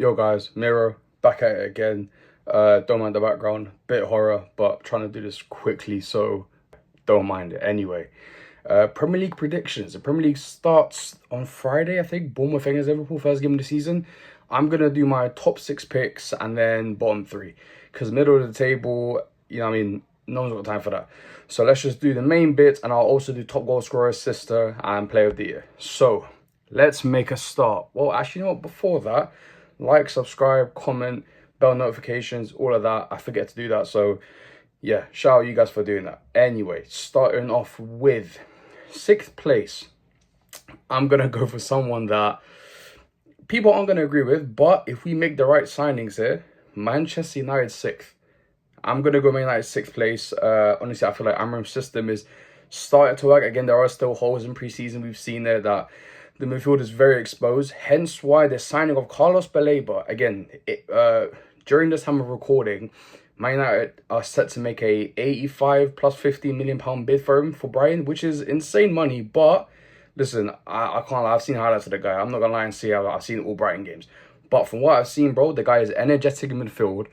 Yo guys, Miro, back at it again. Don't mind the background, bit horror, but trying to do this quickly, so don't mind it. Anyway, Premier League predictions. The Premier League starts on Friday, I think. Bournemouth against Liverpool, first game of the season. I'm going to do my top 6 picks and then bottom 3. Because middle of the table, no one's got time for that. So let's just do the main bits, and I'll also do top goal scorer, sister, and player of the year. So let's make a start. Well, actually, you know what? Before that, like, subscribe, comment, bell notifications, all of that. I forget to do that. So yeah, shout out you guys for doing that. Anyway, starting off with 6th place. I'm going to go for someone that people aren't going to agree with, but if we make the right signings here, Manchester United 6th. I'm going to go Man United 6th place. Honestly, I feel like Amram's system is starting to work. Again, there are still holes in preseason. We've seen there that the midfield is very exposed. Hence why the signing of Carlos Baleba, again, during this time of recording, Man United are set to make a 85 plus £15 million bid for him for Brighton, which is insane money. But listen, I can't lie. I've seen highlights of the guy. I'm not going to lie and say I've seen all Brighton games. But from what I've seen, bro, the guy is energetic in midfield,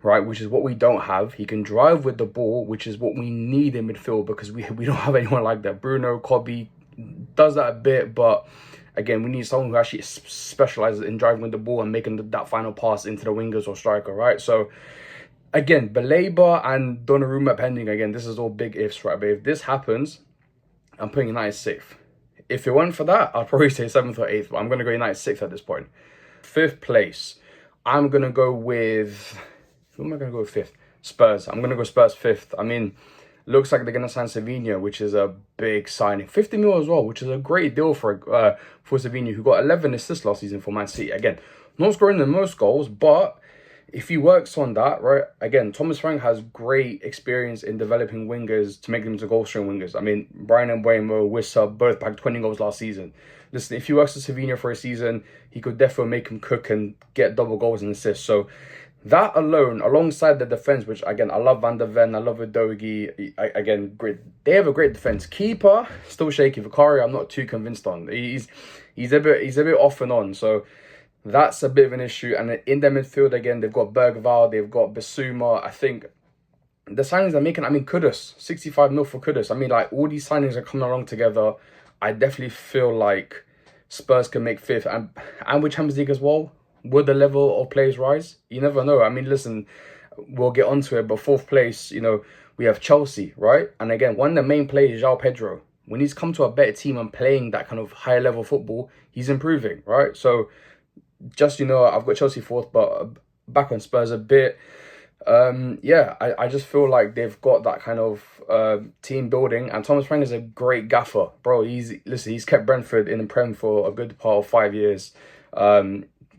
right, which is what we don't have. He can drive with the ball, which is what we need in midfield because we don't have anyone like that. Bruno, Kobe does that a bit, but again, we need someone who actually specializes in driving with the ball and making that final pass into the wingers or striker, right? So again, Baleba and Donnarumma pending. Again, this is all big ifs, right? But if this happens, I'm putting United 6th. If it weren't for that, I'd probably say 7th or 8th, but I'm going to go United 6th at this point. 5th place, I'm going to go with... Who am I going to go with 5th? Spurs. I'm going to go Spurs 5th. I mean, looks like they're going to sign Savinho, which is a big signing. 50 mil as well, which is a great deal for Savinho, who got 11 assists last season for Man City. Again, not scoring the most goals, but if he works on that, right, again, Thomas Frank has great experience in developing wingers to make them into goal-scoring wingers. I mean, Brian and Mbeumo, Wissa, both bagged 20 goals last season. Listen, if he works with Savinho for a season, he could definitely make him cook and get double goals and assists. So that alone, alongside the defense, which again, I love Van der Ven, I love Udogie, again, great. They have a great defense. Keeper, still shaky. Vicario, I'm not too convinced on. He's a bit off and on. So that's a bit of an issue. And in their midfield, again, they've got Bergvall, they've got Bissouma. I think the signings they're making, Kudus, 65 mil for Kudus. Like, all these signings are coming along together. I definitely feel like Spurs can make 5th. And with Champions League as well, would the level of players rise? You never know. Listen, we'll get onto it, but 4th place, we have Chelsea, right? And again, one of the main players is João Pedro. When he's come to a better team and playing that kind of higher level football, he's improving, right? So just, I've got Chelsea 4th, but back on Spurs a bit. I just feel like they've got that kind of team building, and Thomas Frank is a great gaffer, bro. He's kept Brentford in the Prem for a good part of 5 years.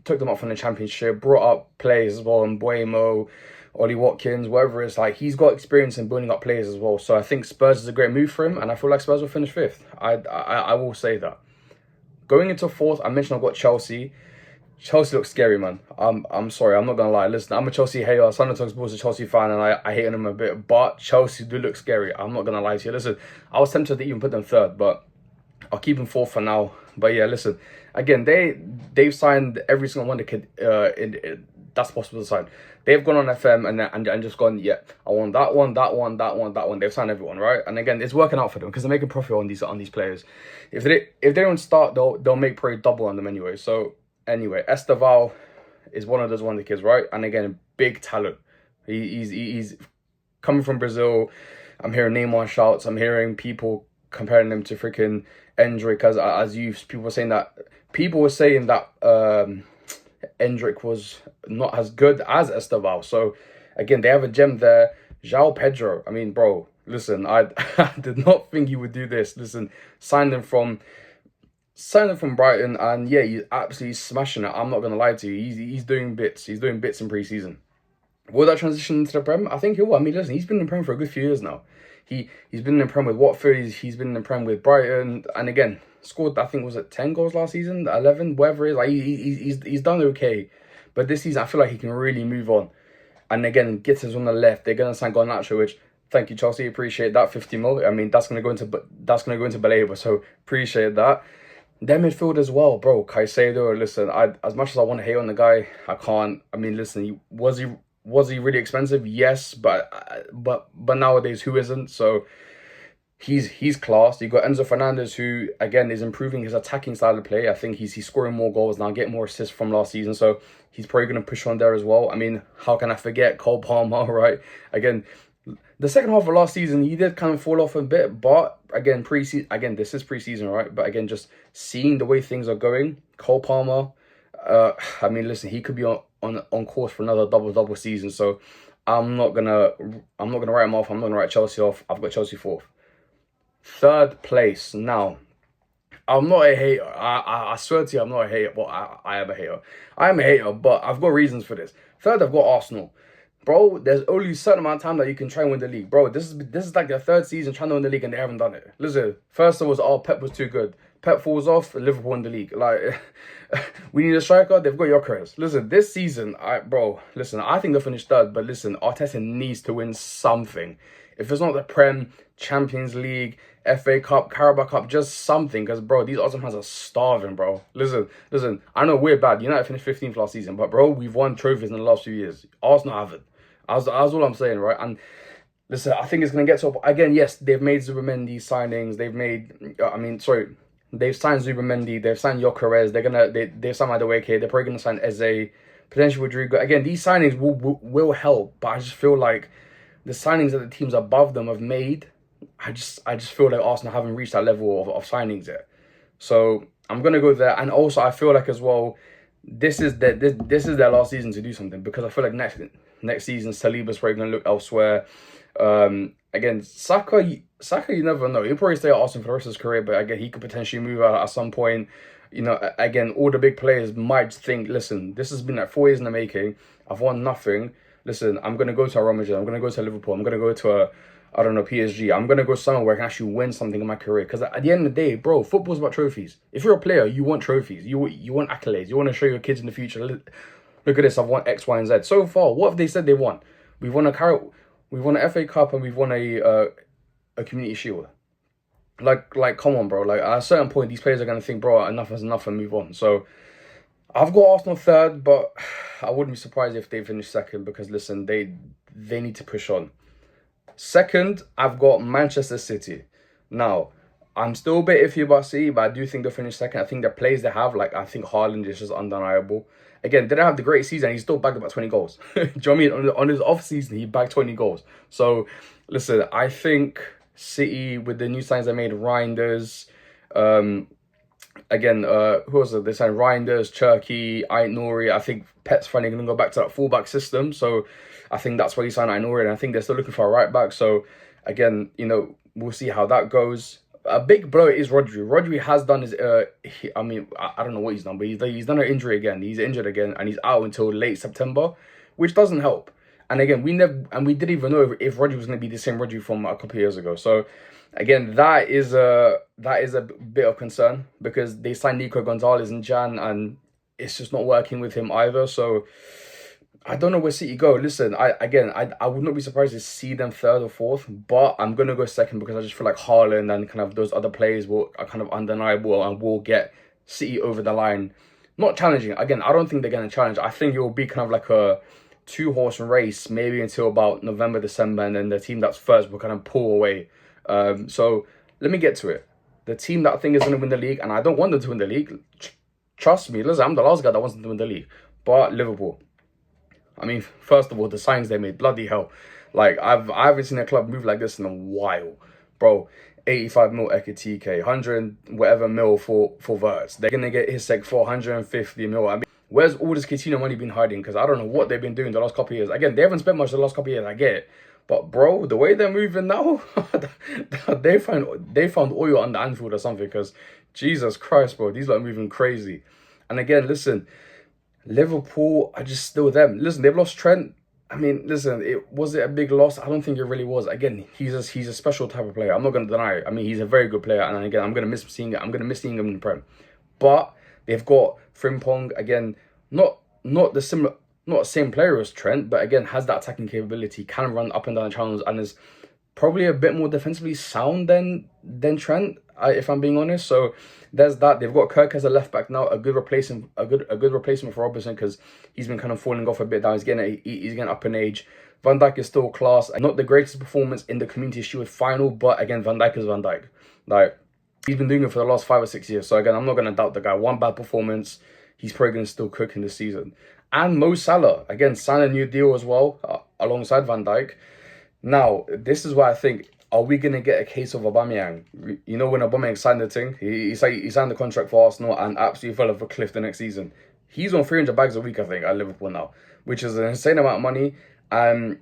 Took them up from the Championship, brought up players as well, and Mbeumo, Ollie Watkins, whatever it's like. He's got experience in building up players as well. So I think Spurs is a great move for him, and I feel like Spurs will finish 5th. I will say that. Going into 4th, I mentioned I've got Chelsea. Chelsea looks scary, man. I'm sorry, I'm not gonna lie. Listen, I'm a Chelsea hater. Sunday Talks Sports a Chelsea fan, and I hate them a bit. But Chelsea do look scary. I'm not gonna lie to you. Listen, I was tempted to even put them 3rd, but I'll keep them 4th for now. But yeah, listen. Again, they've signed every single one they could. That's possible to sign. They've gone on FM and just gone. Yeah, I want that one, that one, that one, that one. They've signed everyone, right? And again, it's working out for them because they're making profit on these players. If they don't start, they'll make probably double on them anyway. So anyway, Esteval is one of those wonder kids, right? And again, big talent. He's coming from Brazil. I'm hearing Neymar shouts. I'm hearing people comparing him to freaking Endrick, as people were saying that Endrick was not as good as Esteval. So again, they have a gem there. João Pedro, bro, listen, I did not think he would do this. Listen, signed him from Brighton, and yeah, he's absolutely smashing it. I'm not gonna lie to you. He's doing bits. He's doing bits in pre-season. Will that transition into the Prem? I think he will. Listen, he's been in the Prem for a good few years now. He's been in the Prem with Watford. He's been in the Prem with Brighton, and again, scored, I think, was it 10 goals last season, 11, whatever it is. Like, he's done okay, but this season I feel like he can really move on. And again, Gittins on the left. They're gonna sign Garnacho, which, thank you, Chelsea, appreciate that. 50 mil. That's gonna go into Baleba, so appreciate that. Their midfield as well, bro. Caicedo, listen, as much as I want to hate on the guy, I can't. I mean, listen, was he really expensive? Yes, but nowadays who isn't? So he's class. You got Enzo Fernandez, who again is improving his attacking style of play. I think he's scoring more goals now, getting more assists from last season. So he's probably going to push on there as well. I mean, how can I forget Cole Palmer, right? Again, the second half of last season, he did kind of fall off a bit, but again, this is preseason, right? But again, just seeing the way things are going, Cole Palmer, I mean, listen, he could be on course for another double season. So I'm not gonna write him off. I'm not gonna write Chelsea off. I've got Chelsea fourth. Third place. Now, I'm not a hater. I swear to you, I'm not a hater. But I am a hater. I am a hater, but I've got reasons for this. Third, I've got Arsenal. Bro, there's only a certain amount of time that you can try and win the league. Bro, this is like their third season trying to win the league and they haven't done it. Listen, first it was, oh, Pep was too good. Pep falls off, Liverpool win the league. Like, we need a striker, they've got Gyökeres. Listen, this season, listen, I think they'll finish third, but listen, Arteta needs to win something. If it's not the Prem, Champions League, FA Cup, Carabao Cup, just something. Because, bro, these Arsenal fans are starving, bro. Listen, I know we're bad. United finished 15th last season, but, bro, we've won trophies in the last few years. Arsenal haven't. That's all I'm saying, right? And listen, I think it's going to get to... Again, yes, they've made Zubimendi signings. They've signed Zubimendi. They've signed Gyökeres. They've signed Madueke. They're probably going to sign Eze. Potentially Rodrigo. Again, these signings will help. But I just feel like the signings that the teams above them have made, I just feel like Arsenal haven't reached that level of signings yet. So I'm going to go there. And also, I feel like as well, this is their last season to do something, because I feel like next season Saliba's probably going to look elsewhere. Again, Saka, you never know. He'll probably stay at Arsenal for the rest of his career, but again, he could potentially move out at some point. You know, again, all the big players might think, listen, this has been like 4 years in the making. I've won nothing. Listen, I'm going to go to a Real Madrid. I'm going to go to Liverpool. I'm going to go to I don't know, PSG. I'm going to go somewhere where I can actually win something in my career. Because at the end of the day, bro, football's about trophies. If you're a player, you want trophies. You want accolades. You want to show your kids in the future, look at this, I've won X, Y, and Z. So far, what have they said they won? We've won an FA Cup, and we've won a Community Shield. Like, come on, bro. Like, at a certain point, these players are going to think, bro, enough is enough, and move on. So, I've got Arsenal third, but I wouldn't be surprised if they finish second, because, listen, they need to push on. Second, I've got Manchester City. Now, I'm still a bit iffy about City, but I do think they'll finish second. I think the plays they have, like, I think Haaland is just undeniable. Again, didn't have the great season. He still bagged about 20 goals. Do you know what I mean? On his off season, he bagged 20 goals. So, listen, I think City, with the new signs they made, Reinders, who was it? They signed Reinders, Cherky, Ait Nouri. I think Pet's finally going to go back to that fullback system. So, I think that's why he signed Ait Nouri, and I think they're still looking for a right back. So, again, you know, we'll see how that goes. A big blow is Rodri. Rodri has done his. I don't know what he's done, but he's done an injury again. He's injured again, and he's out until late September, which doesn't help. And again, we didn't even know if Rodri was going to be the same Rodri from a couple of years ago. So, again, that is a bit of concern, because they signed Nico Gonzalez in Jan, and it's just not working with him either. So, I don't know where City go. Listen, I would not be surprised to see them third or fourth, but I'm going to go second, because I just feel like Haaland and kind of those other players are kind of undeniable and will get City over the line. Not challenging. Again, I don't think they're going to challenge. I think it will be kind of like a 2-horse race, maybe until about November, December, and then the team that's first will kind of pull away. So let me get to it. The team that I think is going to win the league, and I don't want them to win the league. Trust me, listen, I'm the last guy that wants them to win the league. But Liverpool. I mean, first of all, the signs they made, bloody hell. Like, I haven't seen a club move like this in a while. Bro, 85 mil Ekitike, 100 whatever mil for Verts. They're going to get Isek for 150 mil. I mean, where's all this Coutinho money been hiding? Because I don't know what they've been doing the last couple of years. Again, they haven't spent much the last couple of years, I get it. But, bro, the way they're moving now, they found oil under Anfield or something. Because, Jesus Christ, bro, these are moving crazy. And again, listen, Liverpool are just still them. Listen, they've lost Trent. I mean, listen, was it a big loss? I don't think it really was. Again, he's a special type of player. I'm not going to deny it. I mean, he's a very good player, and again, I'm going to miss seeing him in the Prem. But they've got Frimpong, again, not the same player as Trent, but again has that attacking capability, can run up and down the channels, and is probably a bit more defensively sound than Trent, if I'm being honest. So there's that. They've got Kirk as a left back now, a good replacement for Robertson because he's been kind of falling off a bit now. He's getting up in age. Van Dijk is still class. Not the greatest performance in the Community Shield final, but again, Van Dijk is Van Dijk. Like, he's been doing it for the last 5 or 6 years. So again, I'm not gonna doubt the guy. One bad performance, he's probably gonna still cook in the season. And Mo Salah, again, signed a new deal as well, alongside Van Dijk. Now, this is why I think, are we going to get a case of Aubameyang? You know, when Aubameyang signed the thing, he signed the contract for Arsenal and absolutely fell off a cliff the next season. He's on 300 bags a week, I think, at Liverpool now, which is an insane amount of money.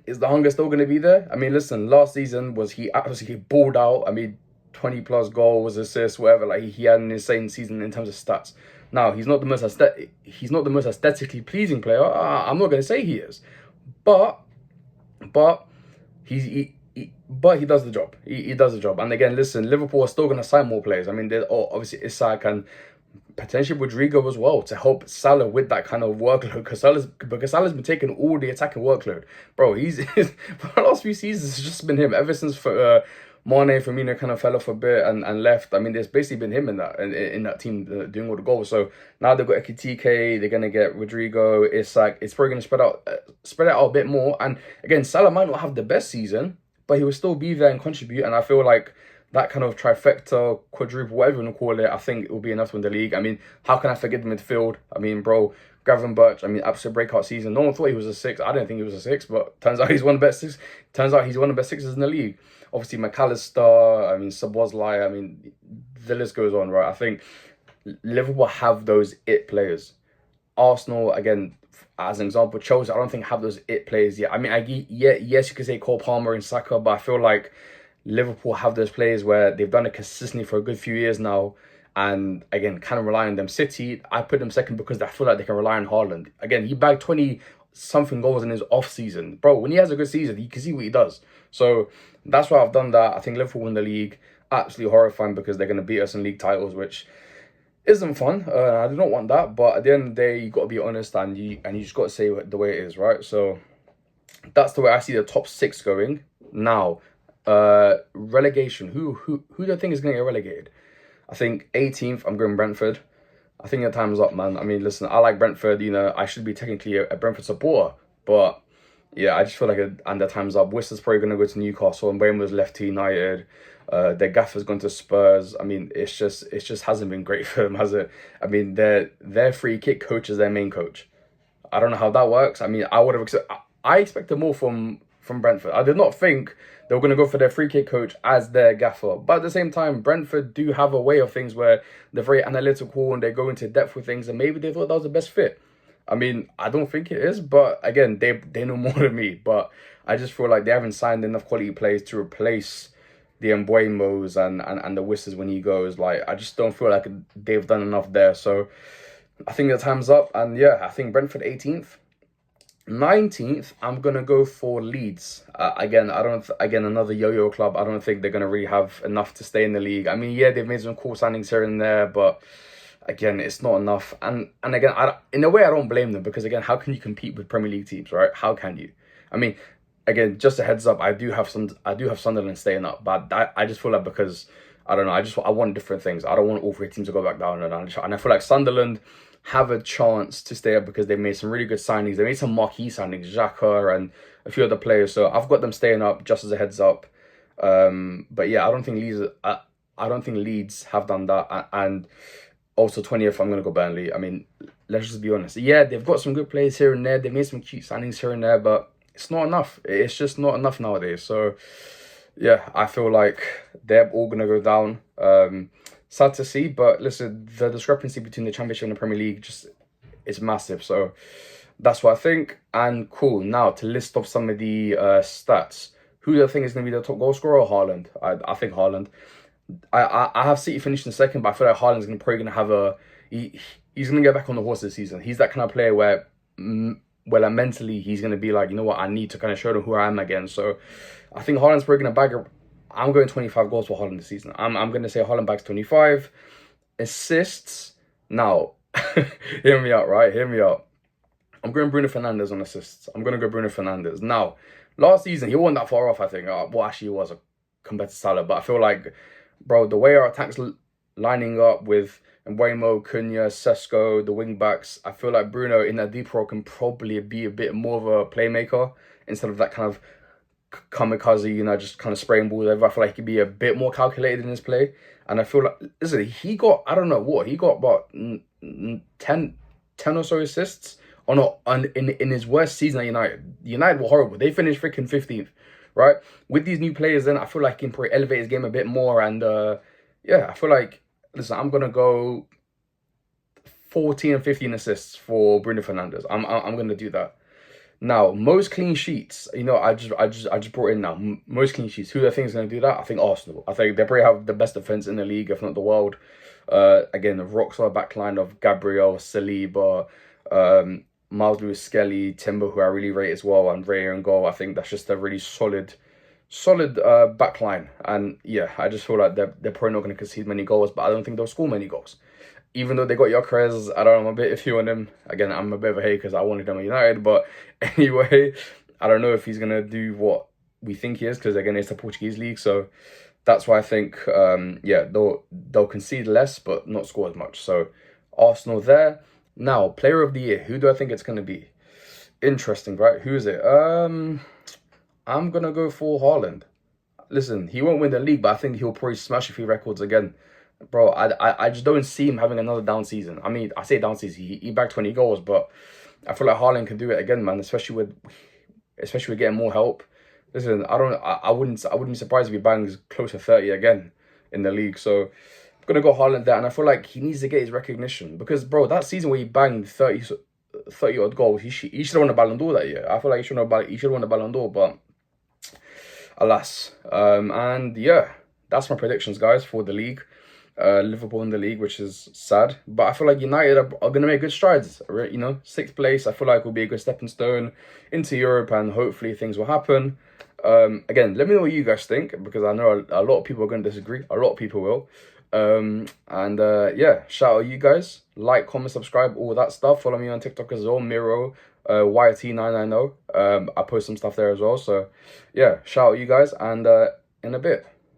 Is the hunger still going to be there? I mean, listen, last season was he absolutely balled out. I mean, 20 plus goals, assists, whatever. Like, he had an insane season in terms of stats. Now, he's not the most aesthetically pleasing player. I'm not going to say he is, but but he does the job. He does the job. And again, listen, Liverpool are still going to sign more players. I mean, there's obviously Isak and potentially Rodrigo as well to help Salah with that kind of workload because Salah's been taking all the attacking workload. Bro, he's for the last few seasons, it's just been him. Ever since Mane, Firmino kind of fell off a bit and left. I mean, there's basically been him in that team doing all the goals. So now they've got Ekitike, they're gonna get Rodrigo, Isak. It's probably gonna spread it out a bit more. And again, Salah might not have the best season, but he will still be there and contribute. And I feel like that kind of trifecta, quadruple, whatever you want to call it, I think it will be enough to win the league. I mean, how can I forget the midfield? I mean, bro, Gravenberch, I mean, absolute breakout season. No one thought he was a six. I didn't think he was a six, but turns out he's one of the best six. Turns out he's one of the best sixes in the league. Obviously, McAllister, I mean, Szoboszlai, I mean, the list goes on, right? I think Liverpool have those it players. Arsenal, again, as an example, Chelsea, I don't think have those it players yet. I mean, yes, you could say Cole Palmer and Saka, but I feel like Liverpool have those players where they've done it consistently for a good few years now. And again, kind of rely on them. City, I put them second because I feel like they can rely on Haaland. Again, he bagged 20-something goals in his off-season. Bro, when he has a good season, you can see what he does. So that's why I've done that. I think Liverpool win the league. Absolutely horrifying because they're going to beat us in league titles, which isn't fun. I do not want that. But at the end of the day, you got to be honest and you just got to say it the way it is, right? So that's the way I see the top six going. Now, relegation. Who do I think is going to get relegated? I think 18th, I'm going Brentford. I think the time's up, man. I mean, listen, I like Brentford. You know, I should be technically a Brentford supporter. But, yeah, I just feel like and the time's up. Worcester's probably going to go to Newcastle. And Wayne was left to United. Their gaffer's gone to Spurs. I mean, it just hasn't been great for them, has it? I mean, their free kick coach is their main coach. I don't know how that works. I mean, I expected more from Brentford. I did not think they were going to go for their free kick coach as their gaffer. But at the same time, Brentford do have a way of things where they're very analytical and they go into depth with things, and maybe they thought that was the best fit. I mean, I don't think it is, but again, they know more than me. But I just feel like they haven't signed enough quality players to replace the Mbuemos and the Whistles when he goes. Like, I just don't feel like they've done enough there. So I think the time's up. And yeah, I think Brentford 18th. 19th, I'm gonna go for Leeds. Again, another yo-yo club. I don't think they're gonna really have enough to stay in the league. I mean, yeah, they've made some cool signings here and there, but again, it's not enough. And again, in a way, I don't blame them because again, how can you compete with Premier League teams, right? How can you? I mean, again, just a heads up, I do have Sunderland staying up, but I just feel like because I don't know, I want different things. I don't want all three teams to go back down, and I feel like Sunderland have a chance to stay up because they made some really good signings. They made some marquee signings, Xhaka and a few other players. So I've got them staying up just as a heads up. But yeah, I don't think Leeds have done that. And also 20th, I'm gonna go Burnley. I mean, let's just be honest. Yeah, they've got some good players here and there. They made some cute signings here and there, but it's not enough. It's just not enough nowadays. So yeah, I feel like they're all gonna go down. Sad to see, but listen, the discrepancy between the Championship and the Premier League is massive. So that's what I think. And cool. Now to list off some of the stats. Who do I think is going to be the top goal scorer? Or Haaland? I think Haaland. I have City finishing second, but I feel like Haaland's probably going to have he's going to get back on the horse this season. He's that kind of player where, like mentally, he's going to be like, you know what, I need to kind of show them who I am again. So I think Haaland's probably going to bag I'm going 25 goals for Haaland this season. I'm going to say Haaland bags 25. Assists. Now, hear me out, right? Hear me out. I'm going Bruno Fernandes on assists. I'm going to go Bruno Fernandes. Now, last season, he wasn't that far off, I think. Well, actually, he was compared to Salah. But I feel like, bro, the way our attack's lining up with Mbeumo, Cunha, Sesko, the wing backs, I feel like Bruno in that deep role can probably be a bit more of a playmaker instead of that kind of kamikaze, just kind of spraying balls over. I feel like he could be a bit more calculated in his play. And I feel like, listen, he got, I don't know what, he got about 10 or so assists in his worst season at United. United were horrible. They finished freaking 15th, right? With these new players then, I feel like he can probably elevate his game a bit more. And yeah, I feel like, listen, I'm going to go 14 and 15 assists for Bruno Fernandes. I'm going to do that. Now, most clean sheets, I just brought in now. Most clean sheets. Who do I think is going to do that? I think Arsenal. I think they probably have the best defense in the league, if not the world. Again, the rock-solid backline of Gabriel, Saliba, Miles Lewis-Skelly, Timber, who I really rate as well, and Ray in goal. I think that's just a really solid backline. And yeah, I just feel like they're probably not going to concede many goals, but I don't think they'll score many goals. Even though they got Gyökeres, I don't know, I'm a bit iffy on him. Again, I'm a bit of a hater because I wanted him at United. But anyway, I don't know if he's going to do what we think he is because, again, it's the Portuguese league. So that's why I think, yeah, they'll concede less but not score as much. So Arsenal there. Now, player of the year. Who do I think it's going to be? Interesting, right? Who is it? I'm going to go for Haaland. Listen, he won't win the league, but I think he'll probably smash a few records again. Bro, I just don't see him having another down season. I mean, I say down season, he bagged 20 goals, but I feel like Haaland can do it again, man, especially with getting more help. Listen, I wouldn't be surprised if he bangs close to 30 again in the league. So I'm gonna go Haaland there, and I feel like he needs to get his recognition because, bro, that season where he banged 30 odd goals, he should have won the Ballon d'Or that year. I feel like he should have won the Ballon d'Or, but alas. And yeah, that's my predictions, guys, for the league. Liverpool in the league, which is sad, but I feel like United are going to make good strides. 6th place, I feel like will be a good stepping stone into Europe, and hopefully things will happen. Again, let me know what you guys think, because I know a lot of people are going to disagree. A lot of people will. Yeah, shout out you guys. Like, comment, subscribe, all that stuff. Follow me on TikTok as well, Miro, YT990. I post some stuff there as well. So yeah, shout out you guys, and in a bit.